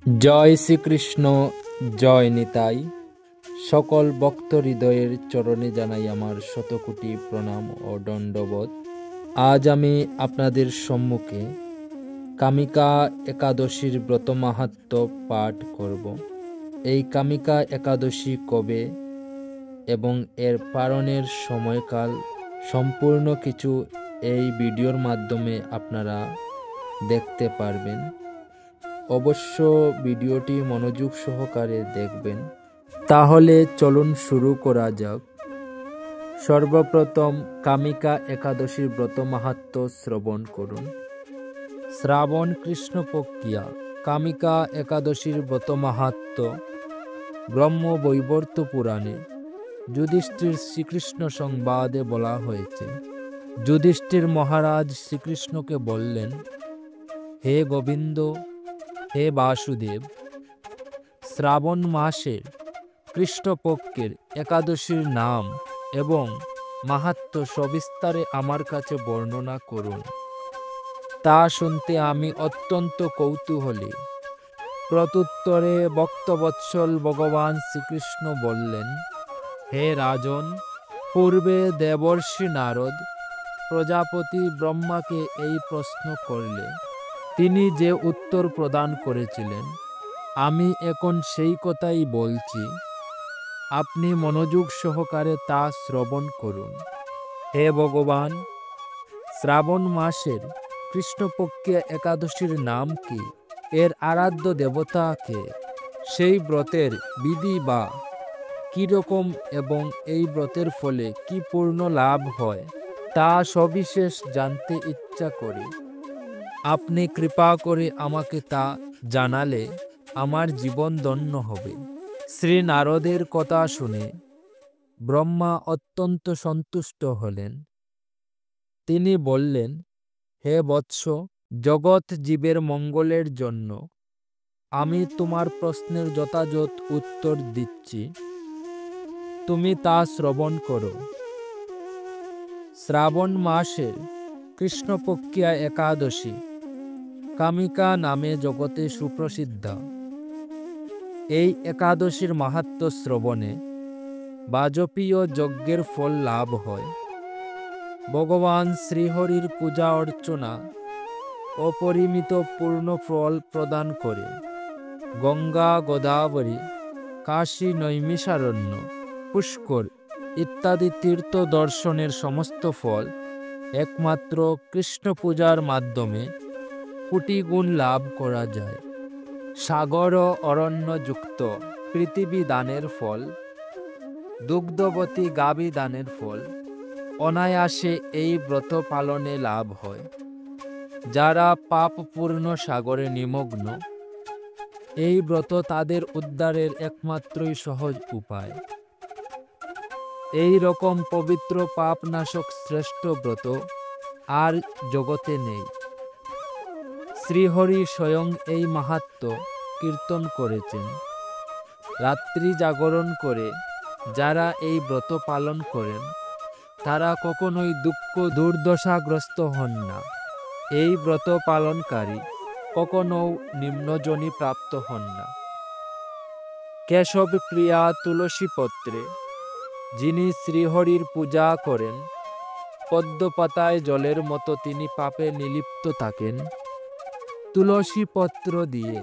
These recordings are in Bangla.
জয় শ্রীকৃষ্ণ, জয় নিতাই। সকল ভক্ত হৃদয়ের চরণে জানাই আমার শতকোটি প্রণাম ও দণ্ডবোধ। আজ আমি আপনাদের সম্মুখে কামিকা একাদশীর ব্রত মাহাত্ম্য পাঠ করব। এই কামিকা একাদশী কবে এবং এর পালনের সময়কাল সম্পূর্ণ কিছু এই ভিডিওর মাধ্যমে আপনারা দেখতে পারবেন। অবশ্য ভিডিওটি মনোযোগ সহকারে দেখবেন। তাহলে চলুন শুরু করা যাক। সর্বপ্রথম কামিকা একাদশীর ব্রত মাহাত্ম্য শ্রবণ করুন। শ্রাবণ কৃষ্ণপক্ষিয়া কামিকা একাদশীর ব্রত মাহাত্ম্য ব্রহ্ম বৈবর্ত পুরাণে যুধিষ্ঠির শ্রীকৃষ্ণ সংবাদে বলা হয়েছে। যুধিষ্ঠির মহারাজ শ্রীকৃষ্ণকে বললেন, হে গোবিন্দ, হে বাসুদেব, শ্রাবণ মাসের কৃষ্ণপক্ষের একাদশীর নাম এবং মাহাত্ম্য সবিস্তারে আমার কাছে বর্ণনা করুন। তা শুনতে আমি অত্যন্ত কৌতূহলী। প্রত্যুত্তরে ভক্তবৎসল ভগবান শ্রীকৃষ্ণ বললেন, হে রাজন, পূর্বে দেবর্ষি নারদ প্রজাপতি ব্রহ্মাকে এই প্রশ্ন করলে তিনি যে উত্তর প্রদান করেছিলেন, আমি এখন সেই কথাই বলছি। আপনি মনোযোগ সহকারে তা শ্রবণ করুন। হে ভগবান, শ্রাবণ মাসের কৃষ্ণপক্ষে একাদশীর নাম কি? এর আরাধ্য দেবতাকে? সেই ব্রতের বিধি বা কীরকম এবং এই ব্রতের ফলে কি পূর্ণ লাভ হয় তা সবিশেষ জানতে ইচ্ছা করি। আপনি কৃপা করে আমাকে তা জানালে আমার জীবন ধন্য হবে। শ্রী নারদের কথা শুনে ব্রহ্মা অত্যন্ত সন্তুষ্ট হলেন। তিনি বললেন, হে বৎস, জগৎ জীবের মঙ্গলের জন্য আমি তোমার প্রশ্নের যথাযথ উত্তর দিচ্ছি। তুমি তা শ্রবণ করো। শ্রাবণ মাসের কৃষ্ণপক্ষিয়া একাদশী কামিকা নামে জগতে সুপ্রসিদ্ধা। এই একাদশীর মাহাত্ম্য শ্রবণে বাজপেয়ী যজ্ঞের ফল লাভ হয়। ভগবান শ্রীহরির পূজা অর্চনা অপরিমিত পূর্ণ ফল প্রদান করে। গঙ্গা, গোদাবরী, কাশী, নৈমিষারণ্য, পুষ্কর ইত্যাদি তীর্থ দর্শনের সমস্ত ফল একমাত্র কৃষ্ণ পূজার মাধ্যমে কোটি গুণ লাভ করা যায়। সাগর ও অরণ্যযুক্ত পৃথিবী দানের ফল, দুগ্ধবতী গাভী দানের ফল অনায়াসে এই ব্রত পালনে লাভ হয়। যারা পাপপূর্ণ সাগরে নিমগ্ন, এই ব্রত তাদের উদ্ধারের একমাত্রই সহজ উপায়। এই রকম পবিত্র পাপনাশক শ্রেষ্ঠ ব্রত আর জগতে নেই। শ্রীহরি স্বয়ং এই মাহাত্ম্য কীর্তন করেছেন। রাত্রি জাগরণ করে যারা এই ব্রত পালন করেন, তারা কখনোই দুঃখ দুর্দশাগ্রস্ত হন না। এই ব্রত পালনকারী কখনো নিম্নজনী প্রাপ্ত হন না। কেশব প্রিয়া তুলসী পত্রে যিনি শ্রীহরির পূজা করেন, পদ্মপাতায় জলের মতো তিনি পাপে নিলিপ্ত থাকেন। তুলসী পত্র দিয়ে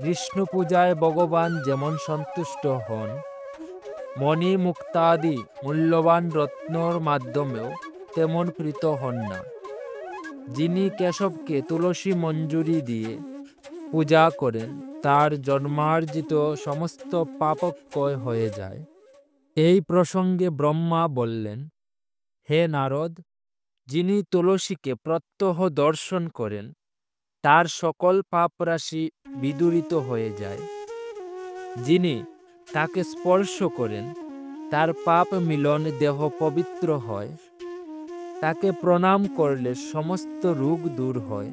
বিষ্ণু পূজায় ভগবান যেমন সন্তুষ্ট হন, মণি মুক্তাদি মূল্যবান রত্নর মাধ্যমেও তেমন প্রীত হন না। যিনি কেশবকে তুলসী মঞ্জুরি দিয়ে পূজা করেন, তার জন্মার্জিত সমস্ত পাপক্ষয় হয়ে যায়। এই প্রসঙ্গে ব্রহ্মা বললেন, হে নারদ, যিনি তুলসীকে প্রত্যহ দর্শন করেন, তার সকল পাপরাশি বিদূরিত হয়ে যায়। যিনি তাকে স্পর্শ করেন, তার পাপ মিলন দেহ পবিত্র হয়। তাকে প্রণাম করলে সমস্ত রোগ দূর হয়।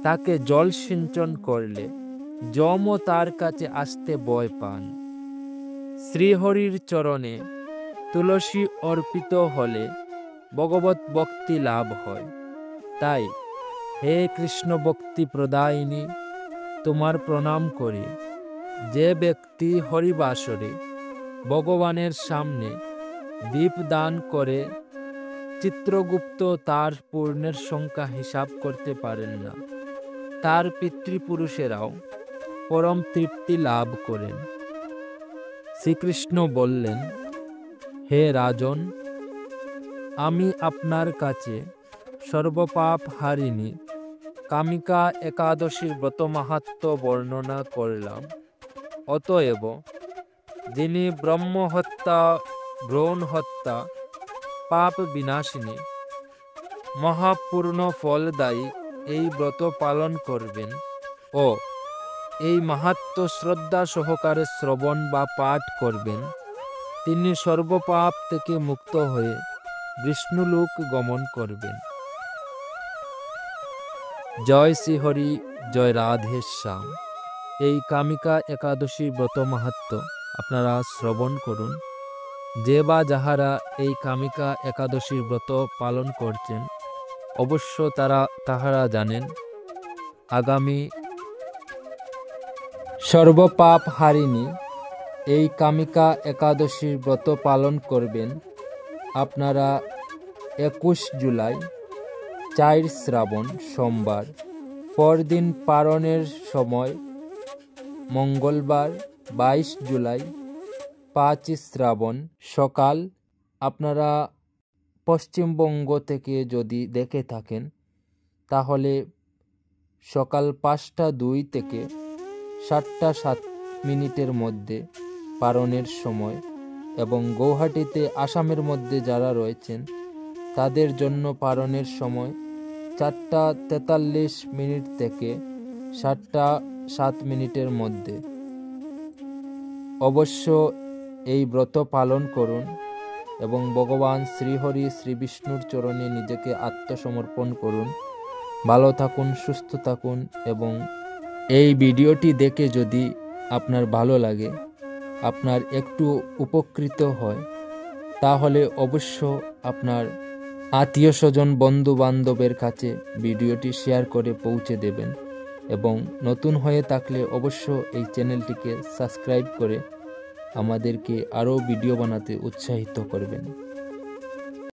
তাকে জল সিঞ্চন করলে যমও তার কাছে আসতে ভয় পান। শ্রীহরির চরণে তুলসী অর্পিত হলে ভগবত ভক্তি লাভ হয়। তাই হে কৃষ্ণ ভক্তি প্রদায়িনী, তোমার প্রণাম করি। যে ব্যক্তি হরিবাসরে ভগবানের সামনে দীপ দান করে চিত্রগুপ্ত তার পূর্ণের সংখ্যা হিসাব করতে পারেন না, তার পিতৃপুরুষেরাও পরম তৃপ্তি লাভ করেন। শ্রীকৃষ্ণ বললেন, হে রাজন, আমি আপনার কাছে সর্বপাপ হারিণী কামিকা একাদশীর ব্রত মাহাত্ম্য বর্ণনা করলাম। অতএব যিনি ব্রহ্মহত্যা, ভ্রূণ হত্যা, পাপ বিনাশিনী, মহাপূর্ণ ফলদায়ী এই ব্রত পালন করবেন ও এই মাহাত্ম্য শ্রদ্ধা সহকারে শ্রবণ বা পাঠ করবেন, তিনি সর্বপাপ থেকে মুক্ত হয়ে বিষ্ণুলোক গমন করবেন। জয় শ্রীহরি, জয় রাধে শ্যাম। এই কামিকা একাদশী ব্রত মাহাত্ম্য আপনারা শ্রবণ করুন। যে বা যাহারা এই কামিকা একাদশীর ব্রত পালন করছেন অবশ্য তাহারা জানেন আগামী সর্বপাপ হারিণী এই কামিকা একাদশীর ব্রত পালন করবেন আপনারা 21 জুলাই 4 শ্রাবণ সোমবার, পরদিন পারণের সময় মঙ্গলবার 22 জুলাই 5 শ্রাবণ সকাল। আপনারা পশ্চিমবঙ্গ থেকে যদি দেখে থাকেন তাহলে সকাল 5:02 থেকে 7:07 মধ্যে পারণের সময়, এবং গৌহাটিতে আসামের মধ্যে যারা রয়েছেন তাদের জন্য পারণের সময় 4:43 থেকে 7:07 মধ্যে। অবশ্য এই ব্রত পালন করুন এবং ভগবান শ্রীহরি শ্রী বিষ্ণুর চরণে নিজেকে আত্মসমর্পণ করুন। ভালো থাকুন, সুস্থ থাকুন, এবং এই ভিডিওটি দেখে যদি আপনার ভালো লাগে, আপনার একটু উপকৃত হয়, তাহলে অবশ্য আপনার আত্মীয় স্বজন বন্ধু বান্ধবের কাছে ভিডিওটি শেয়ার করে পৌঁছে দেবেন, এবং নতুন হয়ে থাকলে অবশ্য এই চ্যানেলটিকে সাবস্ক্রাইব করে আমাদেরকে আরও ভিডিও বানাতে উৎসাহিত করবেন।